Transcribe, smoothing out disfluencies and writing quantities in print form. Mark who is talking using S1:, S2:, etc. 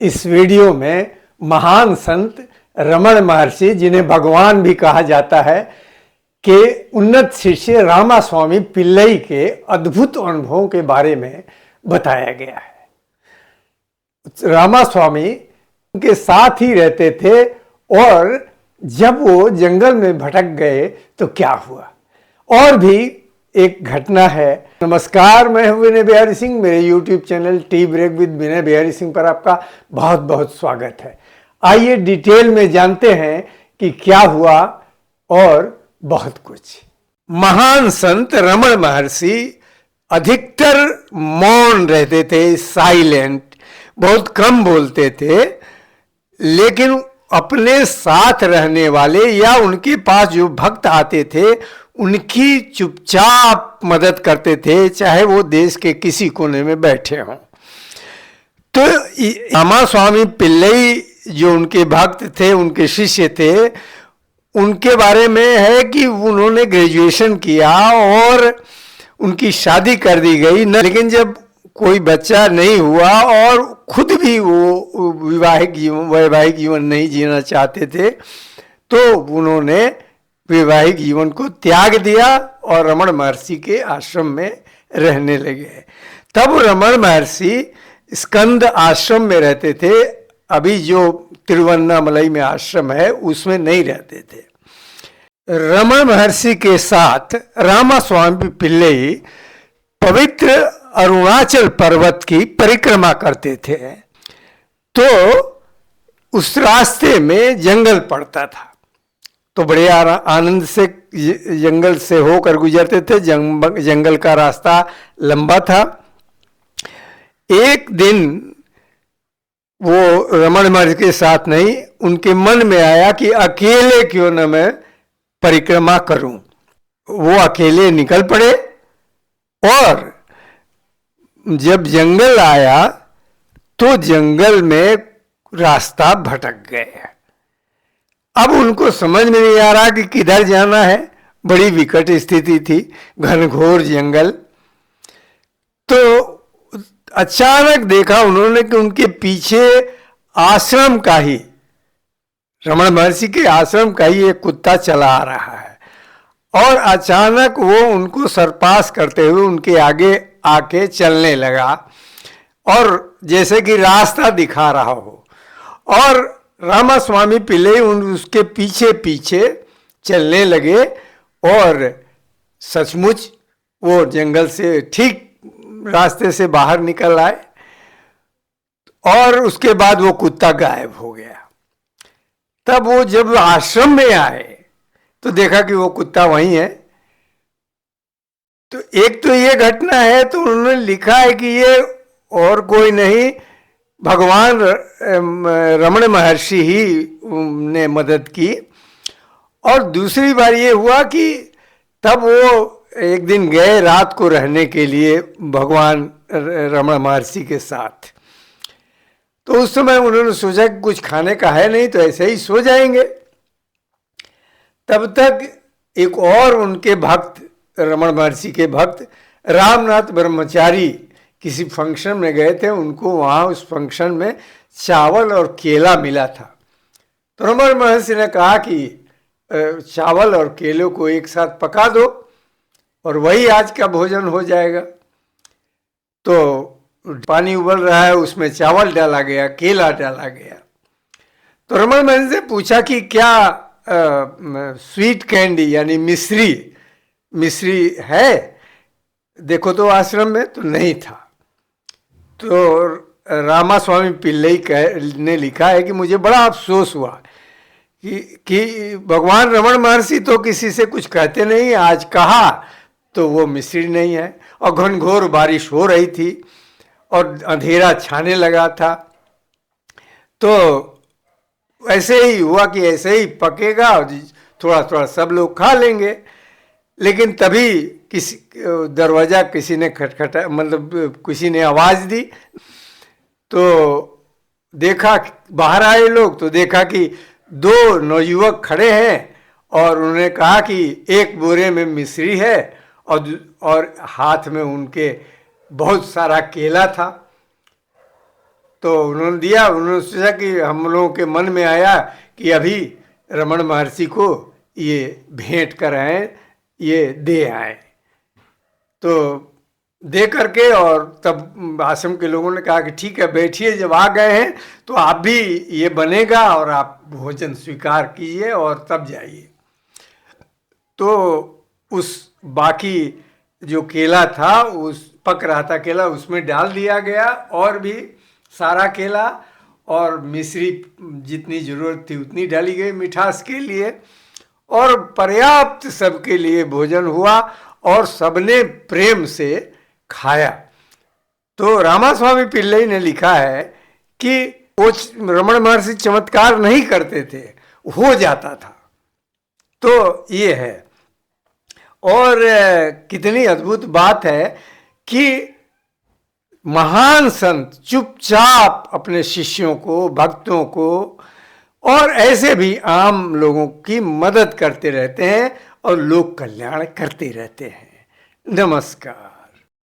S1: इस वीडियो में महान संत रमण महर्षि, जिन्हें भगवान भी कहा जाता है, के उन्नत शिष्य रामास्वामी पिल्लई के अद्भुत अनुभवों के बारे में बताया गया है। रामास्वामी उनके साथ ही रहते थे और जब वो जंगल में भटक गए तो क्या हुआ, और भी एक घटना है। नमस्कार, मैं हूं विनय बिहारी सिंह। मेरे YouTube channel tea break with Vinay Bihari Singh पर आपका बहुत बहुत स्वागत है। आइए डिटेल में जानते हैं कि क्या हुआ और बहुत कुछ। महान संत रमण महर्षि अधिकतर मौन रहते थे, साइलेंट, बहुत कम बोलते थे, लेकिन अपने साथ रहने वाले या उनके पास जो भक्त आते थे उनकी चुपचाप मदद करते थे, चाहे वो देश के किसी कोने में बैठे हों। तो रामास्वामी पिल्लई जो उनके भक्त थे, उनके शिष्य थे, उनके बारे में है कि उन्होंने ग्रेजुएशन किया और उनकी शादी कर दी गई न, लेकिन जब कोई बच्चा नहीं हुआ और खुद भी वो वैवाहिक जीवन नहीं जीना चाहते थे, तो उन्होंने वैवाहिक जीवन को त्याग दिया और रमण महर्षि के आश्रम में रहने लगे। तब रमण महर्षि स्कंद आश्रम में रहते थे। अभी जो तिरुवन्नामलई में आश्रम है उसमें नहीं रहते थे। रमण महर्षि के साथ रामास्वामी पिल्लई पवित्र अरुणाचल पर्वत की परिक्रमा करते थे। तो उस रास्ते में जंगल पड़ता था, तो बड़े आनंद से जंगल से होकर गुजरते थे। जंगल का रास्ता लंबा था। एक दिन वो रमण महर्षि के साथ नहीं, उनके मन में आया कि अकेले क्यों न मैं परिक्रमा करूं। वो अकेले निकल पड़े और जब जंगल आया तो जंगल में रास्ता भटक गए। अब उनको समझ में नहीं आ रहा कि किधर जाना है। बड़ी विकट स्थिति थी, घनघोर जंगल। तो अचानक देखा उन्होंने कि उनके पीछे आश्रम का ही, रमण महर्षि के आश्रम का ही एक कुत्ता चला आ रहा है और अचानक वो उनको सरपास करते हुए उनके आगे आके चलने लगा और जैसे कि रास्ता दिखा रहा हो, और रामास्वामी पिल्लई उसके पीछे पीछे चलने लगे और सचमुच वो जंगल से ठीक रास्ते से बाहर निकल आए और उसके बाद वो कुत्ता गायब हो गया। तब वो जब आश्रम में आए तो देखा कि वो कुत्ता वहीं है। तो एक तो ये घटना है, तो उन्होंने लिखा है कि ये और कोई नहीं, भगवान रमण महर्षि ही ने मदद की। और दूसरी बार ये हुआ कि तब वो एक दिन गए रात को रहने के लिए भगवान रमण महर्षि के साथ। तो उस समय उन्होंने सोचा कि कुछ खाने का है नहीं, तो ऐसे ही सो जाएंगे। तब तक एक और उनके भक्त, रमण महर्षि के भक्त रामनाथ ब्रह्मचारी किसी फंक्शन में गए थे। उनको वहाँ उस फंक्शन में चावल और केला मिला था। तो रमण महर्षि ने कहा कि चावल और केलों को एक साथ पका दो और वही आज का भोजन हो जाएगा। तो पानी उबल रहा है, उसमें चावल डाला गया, केला डाला गया। तो रमण महर्षि से पूछा कि क्या स्वीट कैंडी यानी मिश्री है, देखो तो आश्रम में। तो नहीं था। तो रामास्वामी पिल्लई ने लिखा है कि मुझे बड़ा अफसोस हुआ कि भगवान रमण महर्षि तो किसी से कुछ कहते नहीं, आज कहा तो वो मिश्री नहीं है। और घनघोर बारिश हो रही थी और अंधेरा छाने लगा था। तो ऐसे ही हुआ कि ऐसे ही पकेगा, थोड़ा थोड़ा सब लोग खा लेंगे। लेकिन तभी किसी दरवाज़ा किसी ने खटखटा, मतलब किसी ने आवाज़ दी। तो देखा, बाहर आए लोग तो देखा कि दो नौयुवक खड़े हैं और उन्होंने कहा कि एक बोरे में मिश्री है और हाथ में उनके बहुत सारा केला था। तो उन्होंने दिया। उन्होंने सोचा कि हम लोगों के मन में आया कि अभी रमण महर्षि को ये भेंट कराएं, ये दे आए। तो दे करके और तब आश्रम के लोगों ने कहा कि ठीक है बैठिए, जब आ गए हैं तो आप भी ये बनेगा और आप भोजन स्वीकार कीजिए और तब जाइए। तो उस बाकी जो केला था, उस पक रहा था केला, उसमें डाल दिया गया और भी सारा केला, और मिश्री जितनी ज़रूरत थी उतनी डाली गई मिठास के लिए, और पर्याप्त सबके लिए भोजन हुआ और सबने प्रेम से खाया। तो रामास्वामी पिल्लई ने लिखा है कि वो रमण महर्षि चमत्कार नहीं करते थे, हो जाता था। तो ये है। और कितनी अद्भुत बात है कि महान संत चुपचाप अपने शिष्यों को, भक्तों को और ऐसे भी आम लोगों की मदद करते रहते हैं और लोक कल्याण करते रहते हैं। नमस्कार।